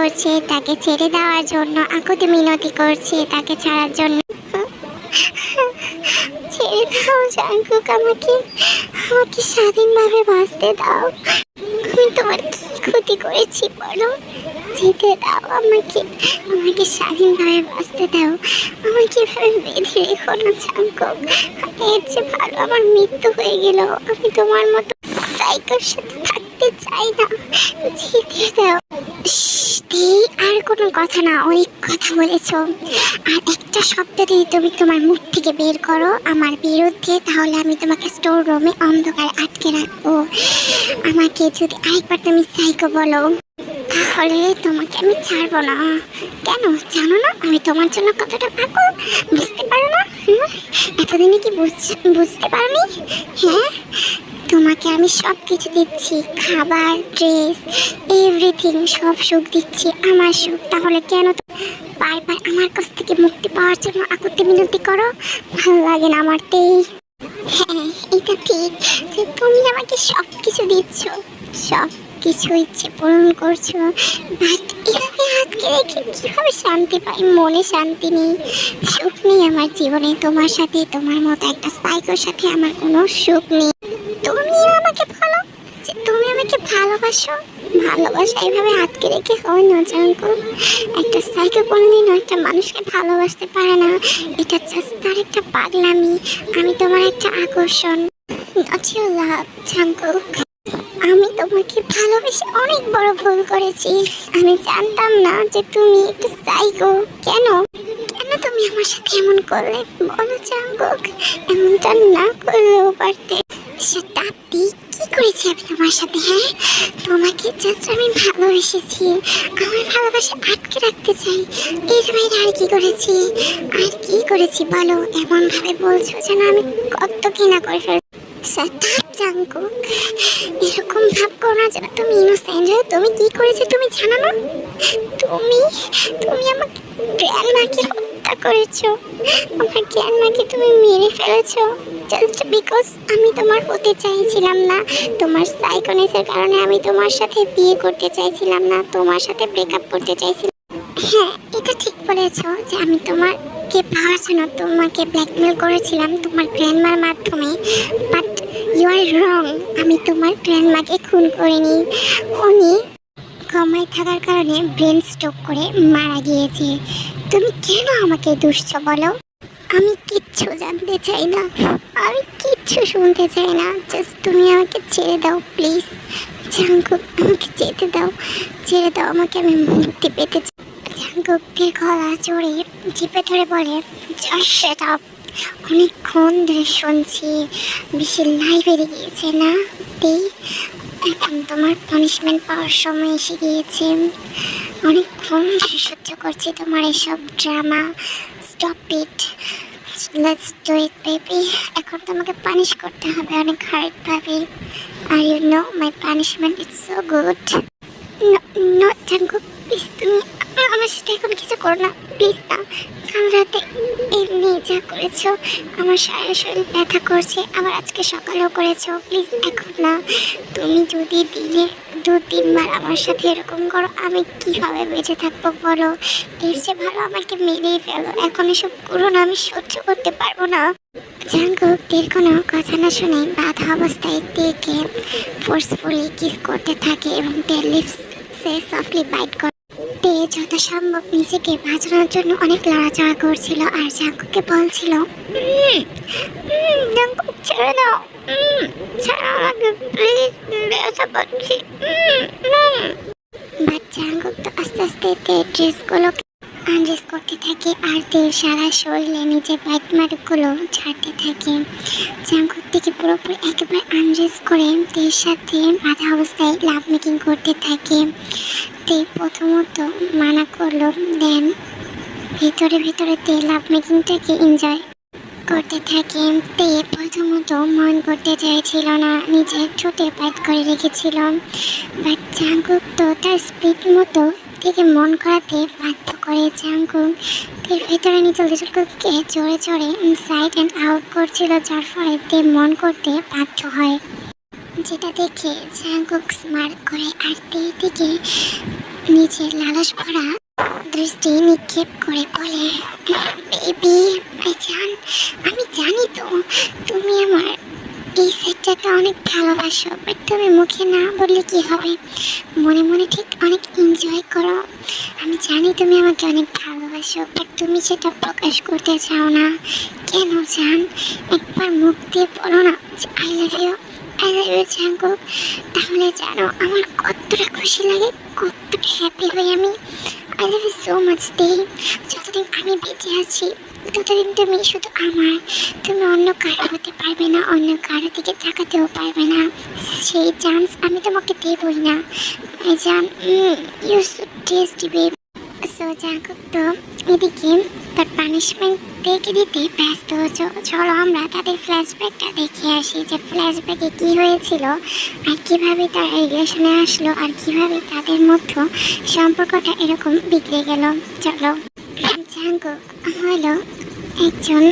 করছে, তাকে ছেড়ে দেওয়ার জন্য আকুতি মিনতি করছে তাকে ছাড়ার জন্য। ছেড়ে দাও জাঙ্কুক, আমাকে আমাকে স্বাধীনভাবে বাঁচতে দাও। আমি তোমার কি ক্ষতি করেছি বলো? যেতে দাও আমাকে, আমাকে স্বাধীনভাবে বাঁচতে দাও। আমাকে এভাবে বেঁধে রেখো না জাঙ্কুক। এর চেয়ে ভালো আমার মৃত্যু হয়ে গেল। আমি তোমার মতো সাইকোর সাথে থাকতে চাই না, যেতে দাও। আর কোনো কথা না, অনেক কথা বলেছ। আর একটা শব্দ দিয়ে তুমি তোমার মুখ থেকে বের করো আমার বিরুদ্ধে, তাহলে আমি তোমাকে স্টোর রুমে অন্ধকারে আটকে রাখবো। আমাকে যদি আরেকবার তুমি সাইকো বলো, তাহলে তোমাকে আমি ছাড়বো না। কেন জানো না আমি তোমার জন্য কতটা পাগল? বুঝতে পারো না? এতদিনে কি বুঝতে পারোনি? হ্যাঁ, তোমাকে আমি সব কিছু দিচ্ছি, খাবার, ড্রেস, এভরিথিং, সব সুখ দিচ্ছি, আমার সুখ। তাহলে কেন বারবার আমার কাছ থেকে মুক্তি পাওয়ার জন্য আকুতি মিনতি করো? ভালো লাগে না আমার। হ্যাঁ, এটা ঠিক যে তুমি আমাকে সব কিছু দিচ্ছ, সব কিছু ইচ্ছে পূরণ করছো, বাট এভাবে আটকে রেখে কিভাবে শান্তি পাই? মনে শান্তি নেই, সুখ নেই আমার জীবনে। তোমার সাথে, তোমার মতো একটা সাইকোর সাথে আমার কোনো সুখ নেই। তুমি আমাকে বলো যে তুমি আমাকে ভালোবাসো। ভালোবাসা এভাবে আটকে রেখে হয় না জাঙ্কুক। একটা সাইকো কোনোদিনও একটা মানুষকে ভালোবাসতে পারে না। এটা জাস্ট তার একটা পাগলামি। আমি তোমার একটা আকর্ষণ, নট ইউর লাভ জাঙ্কুক। আমি তোমাকে ভালোবেসে অনেক বড় ভুল করেছি। আমি জানতাম না যে তুমি একটা সাইকো। কেন কেন তুমি আমার সাথে এমন করলে বলো জাঙ্কুক? এমনটা না করলেও পারতে। শতাব্দী, কি করেছি আমি তোমার সাথে? হ্যাঁ, তোমাকে জাস্ট আমি ভালোবেসেছি, আমার ভালোবাসা আটকে রাখতে চাই। এর বাইরে আর কি করেছি? আর কি করেছি বলো? এমন ভাবে বলছো যেন আমি কত ঘৃণা করে ফেলছি। জাঙ্কুক, এরকম ভাব করো না যেন তুমি ইনোসেন্ট। তুমি কি করেছো তুমি জানো না? তুমি তুমি আমাকে গ্র্যান্ডমাকে হত্যা করেছো। আমার গ্র্যান্ডমাকে তুমি মেরে ফেলেছো জাস্ট বিকজ আমি তোমার হতে চাইছিলাম না। তোমার সাইকোনেসের কারণে আমি তোমার সাথে বিয়ে করতে চাইছিলাম না, তোমার সাথে ব্রেকআপ করতে চাইছিলাম। হ্যাঁ, এটা ঠিক বলেছো যে আমি তোমাকে পাওয়ার জন্য তোমাকে ব্ল্যাকমেল করেছিলাম তোমার গ্র্যান্ডমার মাধ্যমে, বাট ইউ আর রং। আমি তোমার গ্র্যান্ডমাকে খুন করিনি। উনি কমায় থাকার কারণে ব্রেন স্ট্রোক করে মারা গিয়েছে। তুমি কেন আমাকে দুষছ বলো? আমি কিচ্ছু জানতে চাই না, আমি কিচ্ছু শুনতে চাই না। জাস্ট তুমি আমাকে ছেড়ে দাও প্লিজ জাঙ্কুক। আমাকে যেতে দাও, ছেড়ে দাও আমাকে, আমি মুক্তি পেতে চাই। জাঙ্কুকের গলা জোরে চিপে ধরে বলে, জাস্ট শাট আপ। অনেকক্ষণ ধরে শুনছি, বেশি লাই বেড়ে গিয়েছে না? এখন তোমার পানিশমেন্ট পাওয়ার সময় এসে গিয়েছে। অনেকক্ষণ ধরে সহ্য করছি তোমার এসব drama. Stop it, let's do it baby. এখন তোমাকে পানিশ করতে হবে অনেক হার্ডভাবে। আর you know my punishment is so good. No Jungkook, please তুমি আমার সাথে এখন কিছু করো না, প্লিজ না। কাল রাতে এমনি যা করেছো, আমার সারা শরীর ব্যথা করছে, আবার আজকে সকালেও করেছো। প্লিজ এখন না। তুমি যদি দিনে 2-3 বার আমার সাথে এরকম করো, আমি কীভাবে বেঁচে থাকবো বলো? এর চেয়ে ভালো আমাকে মেরেই ফেলো। এখন এসব করো না, আমি সহ্য করতে পারবো না। জাঙ্কুকের কোনো কথা না শুনে বাধা অবস্থায় তেকে ফোর্সফুলি কিস করতে থাকে এবং তের লিপসে সফটলি বাইট করে। তে যথাসম্ভব নিজেকে বাঁচানোর জন্য অনেক লড়াচড়া করছিল আর জাঙ্কুককে বলছিল, জাঙ্কুক ছেড়ে দাও, ছাড়া আমাকে প্লিজ, ব্যথা পাচ্ছি। বাট জাঙ্কুক তো আস্তে আস্তে তের ড্রেসগুলোকে আনড্রেস করতে থাকে আর তের সারা শরীরে নিজের বাইট মার্কগুলো ছাড়তে থাকে। জাঙ্কুক থেকে পুরোপুরি একেবারে আনড্রেস করে তের সাথে বাধা অবস্থায় লাভ মেকিং করতে থাকে। তে প্রথমত মানা করলো, দেন ভিতরে ভিতরে তে লাভ মেকিংটাকে এনজয় করতে থাকে। তে প্রথমত মন করতে চাইছিল না, নিজের ঠোঁটে বাইট করে রেখেছিল, বাট জাঙ্কুক তো তার স্পিড মতো থেকে মন করাতে বাধ্য করে। জাঙ্কুক তের ভেতরে নিজের লিটলকে জোরে জোরে ইনসাইড অ্যান্ড আউট করছিল, যার ফলে তে মন করতে বাধ্য হয়, যেটা দেখে জাঙ্কুক স্মার্ট করে আর তের দিকে নিজের লালস ভরা দৃষ্টি নিক্ষেপ করে বলে, বেবি ভাইজান, আমি জানি তো তুমি আমার এই সেটটাকে অনেক ভালোবাসো, বাট তুমি মুখে না বললে কি হবে, মনে মনে ঠিক অনেক এনজয় করো। আমি জানি তুমি আমাকে অনেক ভালোবাসো, বাট তুমি সেটা প্রকাশ করতে চাও না। কেন জান? একবার মুখ দিয়ে বলো না যে I love you, I love you Jungkook. তাহলে জানো আমার কতটা খুশি লাগে, কতটা হ্যাপি হই আমি। I love you so much দে। যতদিন আমি বেঁচে আছি ততদিন তুমি শুধু আমার, তুমি অন্য কারো হতে পারবে না, অন্য কারো দিকে তাকাতেও পারবে না। সেই চান্স আমি তোমাকে দেবই না। জান, you so tasty babe. So Jungkook তো এদিকে তার পানিশমেন্ট দেখে দিতে ব্যস্ত। চলো আমরা তাদের ফ্ল্যাশব্যাকটা দেখে আসি, যে ফ্ল্যাশব্যাকে কী হয়েছিল আর কীভাবে তারা রিলেশনে আসলো আর কীভাবে তাদের মধ্যে সম্পর্কটা এরকম বিগড়ে গেল। চলো। জাঙ্কুক হলো একজন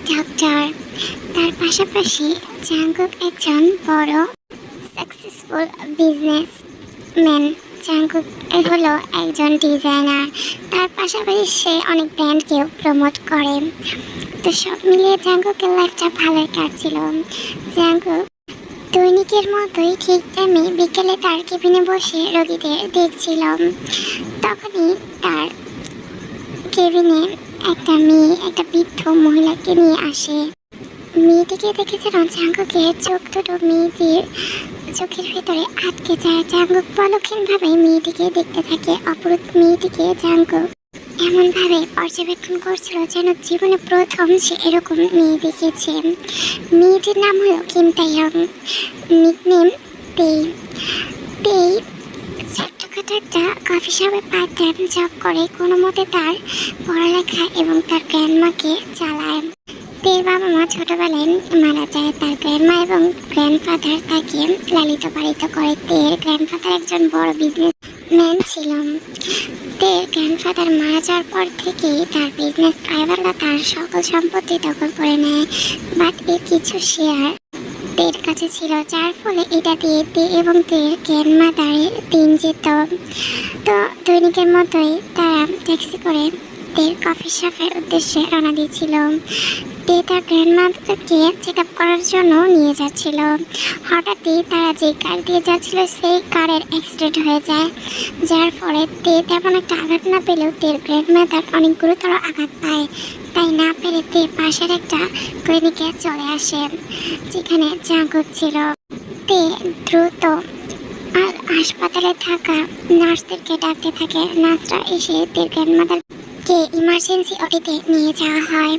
ডক্টর, তার পাশাপাশি জাঙ্কুক একজন বড় সাকসেসফুল বিজনেসম্যান। জাঙ্কুক হলো একজন ডিজাইনার, তার পাশাপাশি সে অনেক ব্র্যান্ডকেও প্রমোট করে। তো সব মিলিয়ে জাঙ্কুকের লাইফটা ভালোই কাটছিল। জাঙ্কুক দৈনিকের মতোই ঠিক টাইমে বিকেলে তার কেবিনে বসে রোগীদের দেখছিল। তখনই তার কেবিনে একটা মেয়ে একটা বৃদ্ধ মহিলাকে নিয়ে আসে। মেয়েটিকে দেখেছিল জাঙ্কুকের চোখ দুটো মেয়েটির চোখের ভেতরে আটকে যায়। জাঙ্কুক পলক্ষীনভাবে মেয়েটিকে দেখতে থাকে। অপরূপ মেয়েটিকে জাঙ্কুক এমনভাবে পর্যবেক্ষণ করছিল যেন জীবনে প্রথম সে এরকম মেয়ে দেখেছে। মেয়েটির নাম হলো কিম তাইয়ং, নিকনেম তেই। তেই ছোট্টখাটো একটা কফি শপে পার্ট টাইম জব করে, কোনো মতে তার পড়ালেখা এবং তার গ্র্যান্ডমাকে চালায়। তের বাবা মা ছোটবেলায় মারা যায়। তার গ্র্যান্ডমা এবং গ্র্যান্ডফাদার তাকে লালিত পালিত করে। তের গ্র্যান্ডফাদার একজন বড় বিজনেসম্যান ছিল। তের গ্র্যান্ডফাদার মারা যাওয়ার পর থেকেই তার বিজনেস ড্রাইভাররা তার সকল সম্পত্তি দখল করে নেয়, বাট এর কিছু শেয়ার তের কাছে ছিল, যার ফলে এটা দিয়ে তে এবং তের গ্র্যান্ডমাদারের দিন যেত। তো দৈনিকের মতোই তারা ট্যাক্সি করে তের কফি শপের উদ্দেশ্যে রওনা দিয়েছিল। তে তার গ্র্যান্ডমাদারকে চেক আপ করার জন্য নিয়ে যাচ্ছিল। হঠাৎই তারা যে কার দিয়ে যাচ্ছিল সেই কারের অ্যাক্সিডেন্ট হয়ে যায়, যার ফলে তে তেমন একটা আঘাত না পেলেও তের গ্র্যান্ডমাদার অনেক গুরুতর আঘাত পায়। তাই না পেরে তে পাশের একটা ক্লিনিকে চলে আসে, যেখানে জাঙ্কুক ছিল। তে দ্রুত আর হাসপাতালে থাকা নার্সদেরকে ডাকতে থাকে। নার্সরা এসে তের গ্র্যান্ডমাদারকে ইমার্জেন্সি ওটিতে নিয়ে যাওয়া হয়।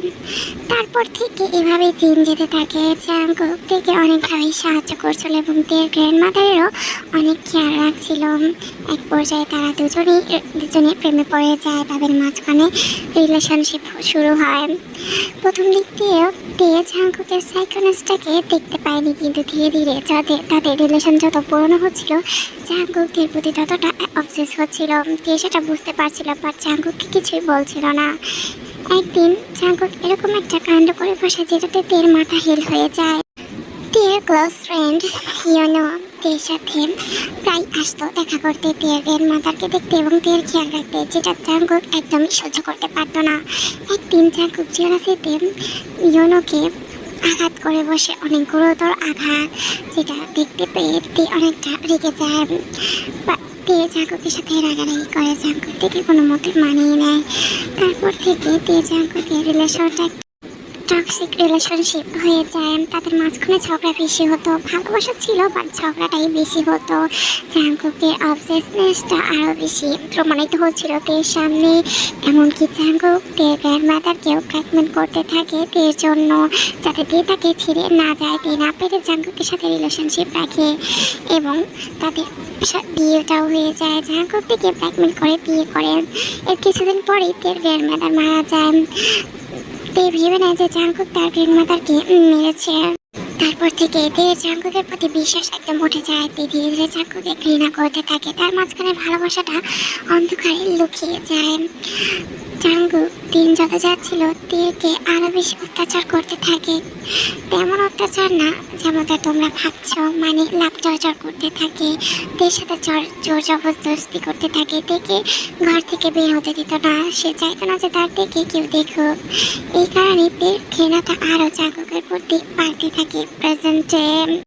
তারপর থেকে এভাবে দিন যেতে থাকে। জাঙ্কুক থেকে অনেকভাবেই সাহায্য করছিল এবং তের গ্র্যান্ডমাদারেরও অনেক খেয়াল রাখছিল। এক পর্যায়ে তারা দুজনে প্রেমে পড়ে যায়। তাদের মাঝখানে রিলেশনশিপ শুরু হয়। প্রথম দিক দিয়েও তে জাঙ্কুকের সাইকোনেসটাকে দেখতে পায়নি, কিন্তু ধীরে ধীরে তাদের রিলেশন যত পুরনো হচ্ছিল জাঙ্কুকের প্রতি ততটা অবসেস হচ্ছিল। তে সেটা বুঝতে পারছিল, বাট জাঙ্কুককে কিছুই বলছিল না। একদিন জাঙ্কুক এরকম একটা কাণ্ড করে বসে যেটাতে তের মাথা হেল হয়ে যায়। তের ক্লোজ ফ্রেন্ড হিয়নো তের সাথে প্রায় আসতো দেখা করতে, তের গ্র্যান্ডমাদারকে দেখতে এবং তের খেয়াল রাখতে, যেটা জাঙ্কুক একদমই সহ্য করতে পারতো না। একদিন জাঙ্কুক জেলাসিতে ইয়োনোকে আঘাত করে বসে, অনেক গুরুতর আঘাত, যেটা দেখতে পেয়ে তে অনেকটা রেগে যায়। তে জাঙ্কুকের সাথে রাগারাগি করে, জাঙ্কুক থেকে কোনো মতে মানিয়ে নেয়। তারপর থেকে তে জাঙ্কুকের রিলেশনটা টক্সিক রিলেশনশিপ হয়ে যায়। তাদের মাঝখানে ঝগড়া বেশি হতো, ভালোবাসা ছিল বাট ঝগড়াটাই বেশি হতো। জাঙ্কুকের অবসেসনেসটা আরও বেশি প্রমাণিত হচ্ছিল তের সামনে। এমনকি জাঙ্কুক তের গ্র্যান্ডমাদারকেও ব্ল্যাকমেল করতে থাকে তের জন্য, যাতে তে তাকে ছেড়ে না যায়। তে না পেরে জাঙ্কুকের সাথে রিলেশনশিপ রাখে এবং তাদের বিয়েটাও হয়ে যায়। জাঙ্কুক থেকে ব্ল্যাকমেল করে বিয়ে করে। এর কিছুদিন পরেই তের গ্র্যান্ডমাদার মারা যায়। তে ভেবে নেয় যে জাঙ্কুক তার গ্র্যান্ডমাদারকে মেরেছে। তারপর থেকে তের জাঙ্কুকের প্রতি বিশ্বাস একদম উঠে যায়। তে ধীরে ধীরে জাঙ্কুকে ঘৃণা করতে থাকে। তার মাঝখানে ভালোবাসাটা অন্ধকারে লুকিয়ে যায়। চাঙ্গু দিন যত যাচ্ছিল তীরকে আরো বেশি অত্যাচার করতে থাকে। তেমন অত্যাচার না যেমনটা তোমরা ভাবছো, মানে লাভ চর্চা করতে থাকে, তীর সাথে জোর জবরদস্তি করতে থাকে। দেখে ঘর থেকে বের হতে দিত না, সে চাইতো না যে তার দেখে কেউ দেখুক। এই কারণে তীর ঘৃণাটা আরো চাঙ্গুকের প্রতি বাড়তে থাকে। প্রেজেন্টে